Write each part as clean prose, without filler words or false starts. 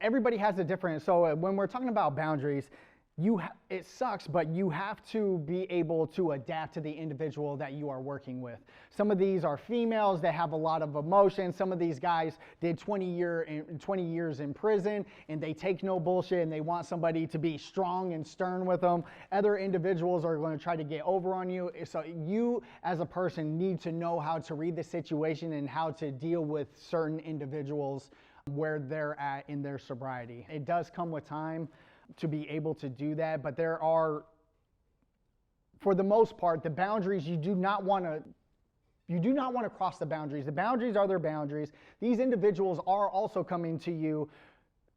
everybody has a different, so when we're talking about boundaries, it sucks, but you have to be able to adapt to the individual that you are working with. Some of these are females that have a lot of emotion. Some of these guys did 20 years in prison, and they take no bullshit, and they want somebody to be strong and stern with them. Other individuals are going to try to get over on you. So you, as a person, need to know how to read the situation and how to deal with certain individuals where they're at in their sobriety. It does come with time to be able to do that, but there are, for the most part, the boundaries you do not want to cross the boundaries. The boundaries are their boundaries. These individuals are also coming to you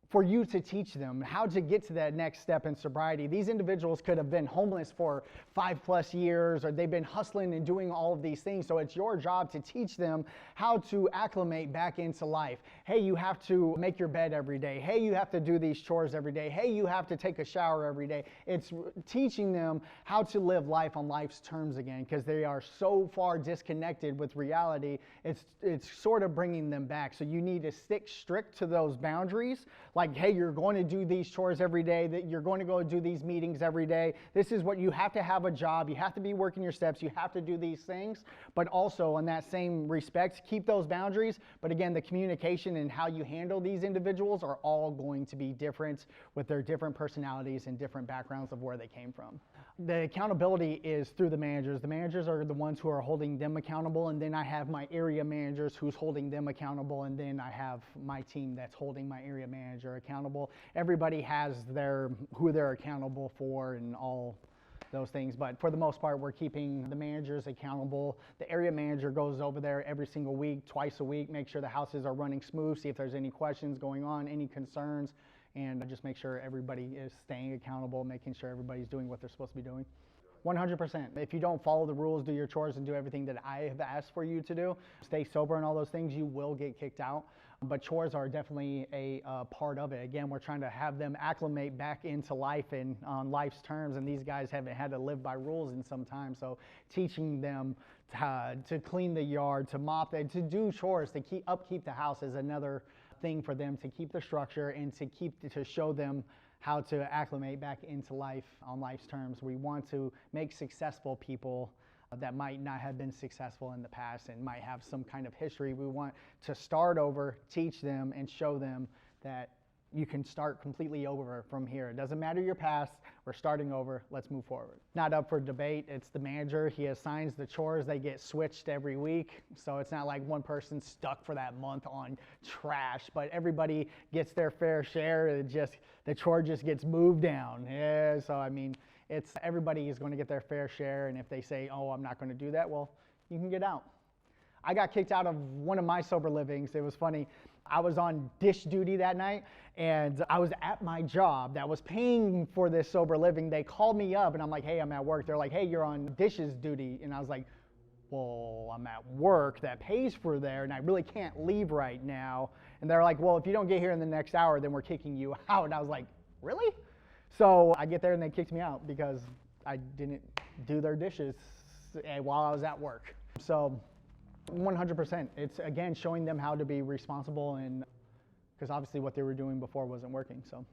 for you to teach them how to get to that next step in sobriety. These individuals could have been homeless for 5+ years, or they've been hustling and doing all of these things. So it's your job to teach them how to acclimate back into life. Hey, you have to make your bed every day. Hey, you have to do these chores every day. Hey, you have to take a shower every day. It's teaching them how to live life on life's terms again, because they are so far disconnected with reality. It's sort of bringing them back. So you need to stick strict to those boundaries. Like, hey, you're going to do these chores every day, that you're going to go do these meetings every day. This is what you have to have a job. You have to be working your steps. You have to do these things. But also, in that same respect, keep those boundaries. But again, the communication and how you handle these individuals are all going to be different with their different personalities and different backgrounds of where they came from. The accountability is through the managers. The managers are the ones who are holding them accountable, and then I have my area managers who's holding them accountable, and then I have my team that's holding my area manager accountable. Everybody has who they're accountable for and all those things, but for the most part, we're keeping the managers accountable. The area manager goes over there every single week, twice a week, make sure the houses are running smooth, see if there's any questions going on, any concerns, and just make sure everybody is staying accountable, making sure everybody's doing what they're supposed to be doing. 100%. If you don't follow the rules, do your chores, and do everything that I have asked for you to do, stay sober and all those things, you will get kicked out. But chores are definitely a part of it. Again, we're trying to have them acclimate back into life and on life's terms, and these guys haven't had to live by rules in some time. So teaching them to clean the yard, to mop, to do chores, to upkeep the house is another thing for them, to keep the structure and to show them how to acclimate back into life on life's terms. We want to make successful people that might not have been successful in the past and might have some kind of history. We want to start over, teach them, and show them that you can start completely over from here. It doesn't matter your past, we're starting over, let's move forward. Not up for debate, it's the manager, he assigns the chores, they get switched every week, so it's not like one person's stuck for that month on trash, but everybody gets their fair share, the chore just gets moved down. Yeah, so I mean, everybody is going to get their fair share, and if they say, oh, I'm not going to do that, well, you can get out. I got kicked out of one of my sober livings. It was funny. I was on dish duty that night, and I was at my job that was paying for this sober living. They called me up, and I'm like, hey, I'm at work. They're like, hey, you're on dishes duty. And I was like, well, I'm at work that pays for there, and I really can't leave right now. And they're like, well, if you don't get here in the next hour, then we're kicking you out. And I was like, really? So I get there, and they kicked me out because I didn't do their dishes while I was at work. So 100%. It's, again, showing them how to be responsible, and because obviously what they were doing before wasn't working. So.